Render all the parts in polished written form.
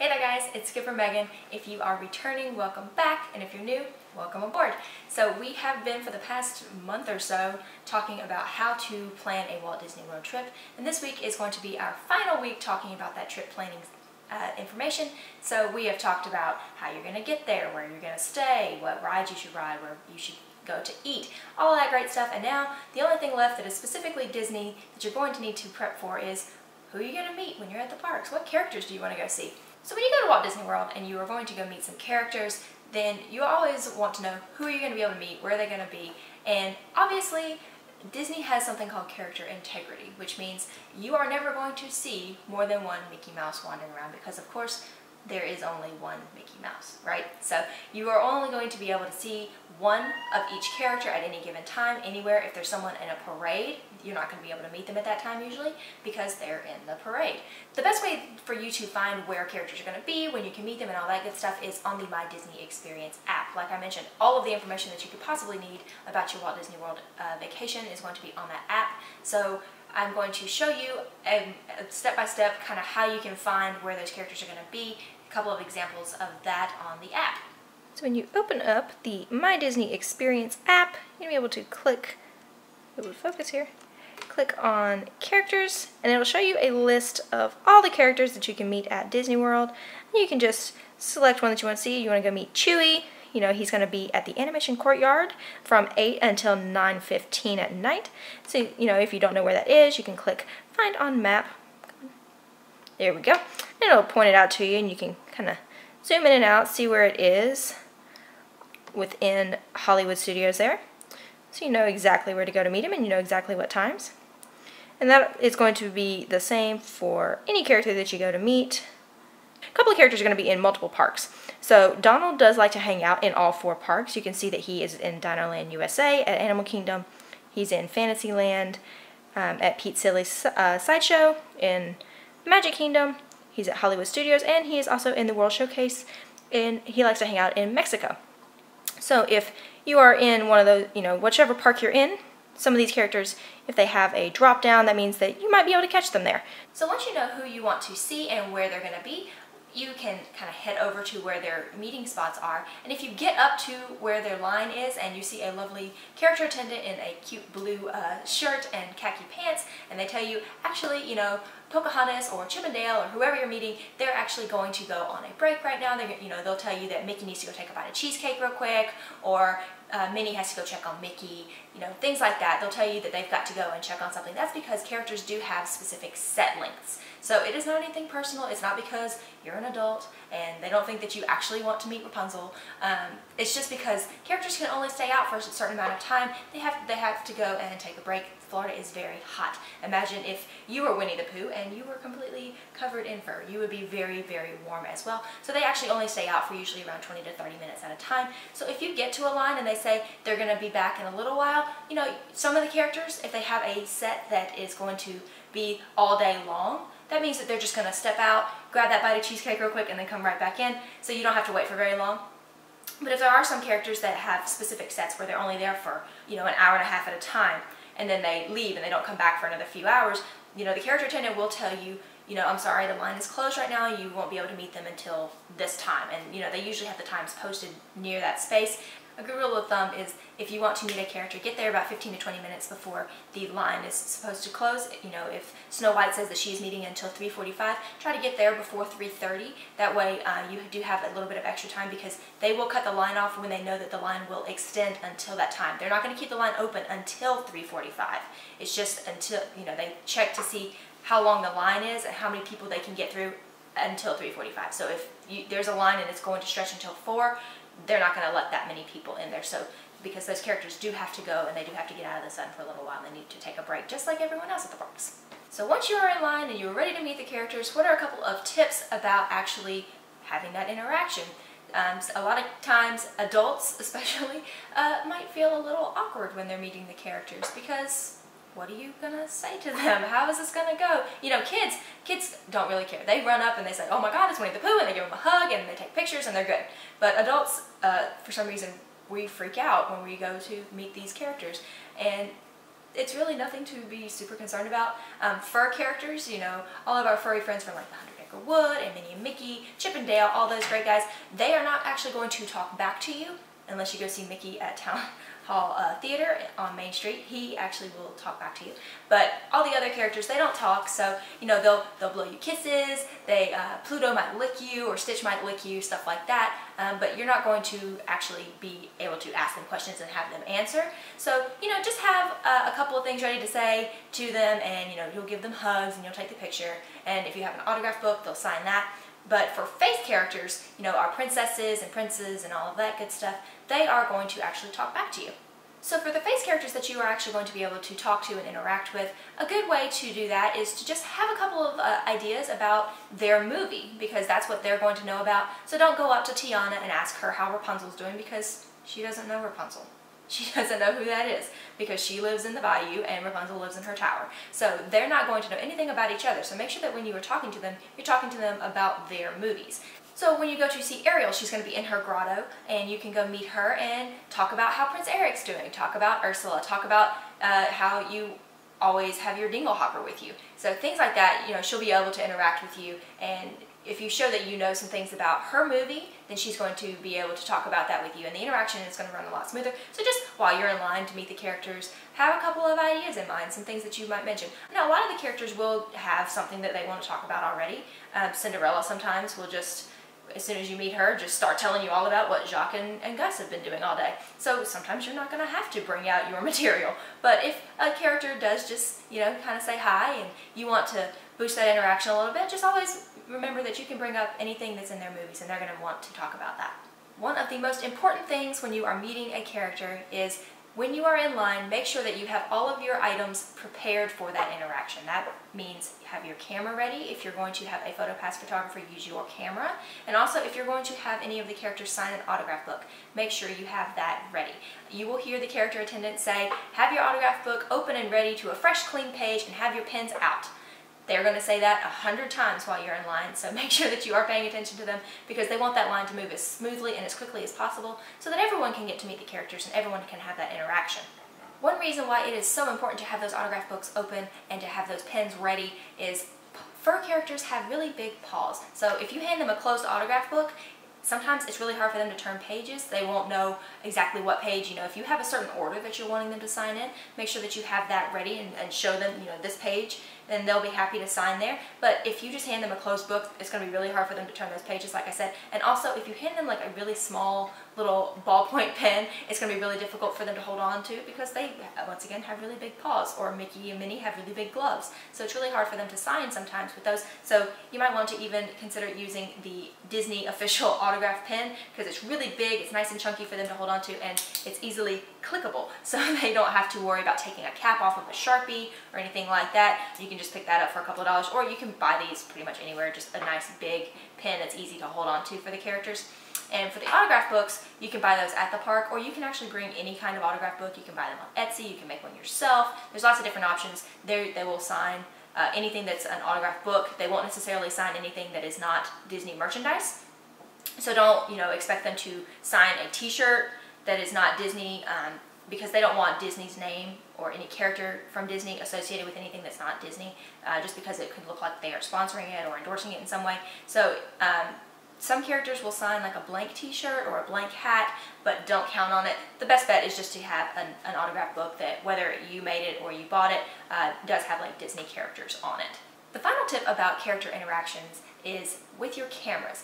Hey there guys, it's Skipper Megan. If you are returning, welcome back, and if you're new, welcome aboard. So we have been for the past month or so talking about how to plan a Walt Disney World trip, and this week is going to be our final week talking about that trip planning information. So we have talked about how you're going to get there, where you're going to stay, what rides you should ride, where you should go to eat, all of that great stuff, and now the only thing left that is specifically Disney that you're going to need to prep for is who are you going to meet when you're at the parks? What characters do you want to go see? So when you go to Walt Disney World and you are going to go meet some characters, then you always want to know who are you going to be able to meet, where are they going to be, and obviously Disney has something called character integrity, which means you are never going to see more than one Mickey Mouse wandering around because of course there is only one Mickey Mouse, right? So you are only going to be able to see one of each character at any given time, anywhere. If there's someone in a parade, you're not going to be able to meet them at that time usually because they're in the parade. The best way for you to find where characters are going to be, when you can meet them and all that good stuff is on the My Disney Experience app. Like I mentioned, all of the information that you could possibly need about your Walt Disney World vacation is going to be on that app. So I'm going to show you a step-by-step kind of how you can find where those characters are going to be, a couple of examples of that on the app. So when you open up the My Disney Experience app, you'll be able to click, it will focus here, click on characters, and it'll show you a list of all the characters that you can meet at Disney World. And you can just select one that you want to see. You want to go meet Chewie. You know, he's going to be at the animation courtyard from 8 until 9:15 at night. So, you know, if you don't know where that is, you can click Find on Map. There we go. And it'll point it out to you, and you can kind of zoom in and out, see where it is within Hollywood Studios there. So you know exactly where to go to meet him, and you know exactly what times. And that is going to be the same for any character that you go to meet. A couple of characters are going to be in multiple parks. So Donald does like to hang out in all 4 parks. You can see that he is in Dinoland USA, at Animal Kingdom. He's in Fantasyland, at Pete Silly's Sideshow, in Magic Kingdom. He's at Hollywood Studios, and he is also in the World Showcase, and he likes to hang out in Mexico. So if you are in one of those, you know, whichever park you're in, some of these characters, if they have a drop down, that means that you might be able to catch them there. So once you know who you want to see and where they're going to be, you can kind of head over to where their meeting spots are. And if you get up to where their line is and you see a lovely character attendant in a cute blue shirt and khaki pants, and they tell you, actually, you know, Pocahontas or Chippendale or whoever you're meeting, they're actually going to go on a break right now. They're, you know, they'll tell you that Mickey needs to go take a bite of cheesecake real quick, or Minnie has to go check on Mickey, you know, things like that. They'll tell you that they've got to go and check on something. That's because characters do have specific set lengths. So it is not anything personal. It's not because you're an adult and they don't think that you actually want to meet Rapunzel. It's just because characters can only stay out for a certain amount of time. They have to go and take a break. Florida is very hot. Imagine if you were Winnie the Pooh and you were completely covered in fur. You would be very, very warm as well. So they actually only stay out for usually around 20 to 30 minutes at a time. So if you get to a line and they say they're going to be back in a little while, you know, some of the characters, if they have a set that is going to be all day long, that means that they're just going to step out, grab that bite of cheesecake real quick, and then come right back in, so you don't have to wait for very long. But if there are some characters that have specific sets where they're only there for, you know, an hour and a half at a time, and then they leave and they don't come back for another few hours, you know, the character attendant will tell you, you know, I'm sorry, the line is closed right now, you won't be able to meet them until this time. And, you know, they usually have the times posted near that space. A good rule of thumb is if you want to meet a character, get there about 15 to 20 minutes before the line is supposed to close. You know, if Snow White says that she's meeting until 3:45, try to get there before 3:30. That way you do have a little bit of extra time because they will cut the line off when they know that the line will extend until that time. They're not going to keep the line open until 3:45. It's just until, you know, they check to see how long the line is and how many people they can get through until 3:45. So if there's a line and it's going to stretch until 4, they're not going to let that many people in there. So because those characters do have to go and they do have to get out of the sun for a little while, they need to take a break just like everyone else at the parks. So once you are in line and you're ready to meet the characters, what are a couple of tips about actually having that interaction? A lot of times adults especially might feel a little awkward when they're meeting the characters because what are you gonna say to them? How is this gonna go? You know, kids don't really care. They run up and they say, oh my God, it's Winnie the Pooh, and they give them a hug and they take pictures and they're good. But adults, for some reason, we freak out when we go to meet these characters. And it's really nothing to be super concerned about. Fur characters, you know, all of our furry friends from like the 100 Mr. Wood and Minnie and Mickey, Chip and Dale, all those great guys, they are not actually going to talk back to you unless you go see Mickey at Town Hall Theater on Main Street. He actually will talk back to you. But all the other characters, they don't talk, so you know they'll blow you kisses. Pluto might lick you, or Stitch might lick you, stuff like that. But you're not going to actually be able to ask them questions and have them answer. So you know, just have a couple of things ready to say to them, and you know you'll give them hugs and you'll take the picture. And if you have an autograph book, they'll sign that. But for face characters, you know, our princesses and princes and all of that good stuff, they are going to actually talk back to you. So for the face characters that you are actually going to be able to talk to and interact with, a good way to do that is to just have a couple of ideas about their movie, because that's what they're going to know about. So don't go up to Tiana and ask her how Rapunzel's doing, because she doesn't know Rapunzel. She doesn't know who that is, because she lives in the bayou and Rapunzel lives in her tower. So they're not going to know anything about each other. So make sure that when you are talking to them, you're talking to them about their movies. So when you go to see Ariel, she's going to be in her grotto, and you can go meet her and talk about how Prince Eric's doing, talk about Ursula, talk about how you always have your dinglehopper with you. So things like that, you know, she'll be able to interact with you, and if you show that you know some things about her movie, then she's going to be able to talk about that with you, and the interaction is going to run a lot smoother. So just while you're in line to meet the characters, have a couple of ideas in mind, some things that you might mention. Now, a lot of the characters will have something that they want to talk about already. Cinderella sometimes will just, as soon as you meet her, just start telling you all about what Jacques and Gus have been doing all day. So sometimes you're not going to have to bring out your material. But if a character does just, you know, kind of say hi and you want to boost that interaction a little bit, just always remember that you can bring up anything that's in their movies, and they're going to want to talk about that. One of the most important things when you are meeting a character is when you are in line, make sure that you have all of your items prepared for that interaction. That means have your camera ready. If you're going to have a PhotoPass photographer, use your camera. And also, if you're going to have any of the characters sign an autograph book, make sure you have that ready. You will hear the character attendant say, have your autograph book open and ready to a fresh, clean page, and have your pens out. They're going to say that 100 times while you're in line, so make sure that you are paying attention to them, because they want that line to move as smoothly and as quickly as possible so that everyone can get to meet the characters and everyone can have that interaction. One reason why it is so important to have those autograph books open and to have those pens ready is fur characters have really big paws. So if you hand them a closed autograph book, sometimes it's really hard for them to turn pages. They won't know exactly what page. You know, if you have a certain order that you're wanting them to sign in, make sure that you have that ready and show them, you know, this page, and they'll be happy to sign there. But if you just hand them a closed book, it's going to be really hard for them to turn those pages, like I said. And also, if you hand them like a really small little ballpoint pen, it's going to be really difficult for them to hold on to, because they, once again, have really big paws, or Mickey and Minnie have really big gloves. So it's really hard for them to sign sometimes with those. So you might want to even consider using the Disney official autograph pen, because it's really big, it's nice and chunky for them to hold on to, and it's easily clickable. So they don't have to worry about taking a cap off of a Sharpie or anything like that. You can just pick that up for a couple of dollars, or you can buy these pretty much anywhere, just a nice big pen that's easy to hold on to for the characters. And for the autograph books, you can buy those at the park, or you can actually bring any kind of autograph book. You can buy them on Etsy, you can make one yourself. There's lots of different options. They will sign anything that's an autograph book. They won't necessarily sign anything that is not Disney merchandise. So don't, you know, expect them to sign a t-shirt that is not Disney, because they don't want Disney's name or any character from Disney associated with anything that's not Disney, just because it could look like they are sponsoring it or endorsing it in some way. So some characters will sign like a blank t-shirt or a blank hat, but don't count on it. The best bet is just to have an autograph book that, whether you made it or you bought it, does have like Disney characters on it. The final tip about character interactions is with your cameras.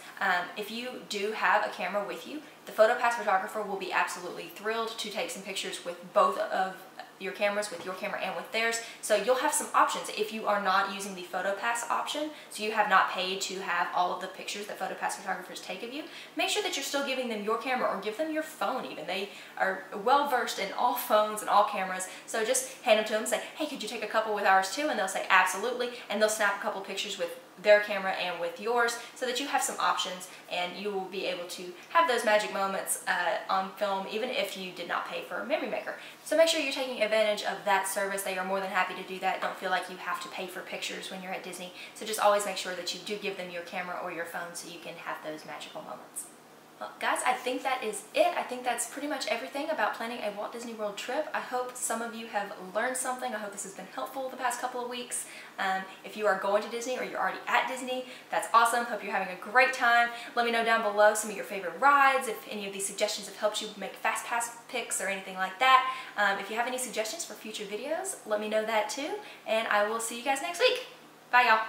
If you do have a camera with you, the PhotoPass photographer will be absolutely thrilled to take some pictures with both of your cameras, with your camera and with theirs. So you'll have some options if you are not using the PhotoPass option, so you have not paid to have all of the pictures that PhotoPass photographers take of you. Make sure that you're still giving them your camera, or give them your phone even. They are well versed in all phones and all cameras, so just hand them to them and say, hey, could you take a couple with ours too? And they'll say absolutely, and they'll snap a couple pictures with their camera and with yours, so that you have some options and you will be able to have those magic moments on film, even if you did not pay for a memory maker. So make sure you're taking advantage of that service. They are more than happy to do that. Don't feel like you have to pay for pictures when you're at Disney. So just always make sure that you do give them your camera or your phone so you can have those magical moments. Well, guys, I think that is it. I think that's pretty much everything about planning a Walt Disney World trip. I hope some of you have learned something. I hope this has been helpful the past couple of weeks. If you are going to Disney or you're already at Disney, that's awesome. Hope you're having a great time. Let me know down below some of your favorite rides, if any of these suggestions have helped you make fast pass picks or anything like that. If you have any suggestions for future videos, let me know that too. And I will see you guys next week. Bye, y'all.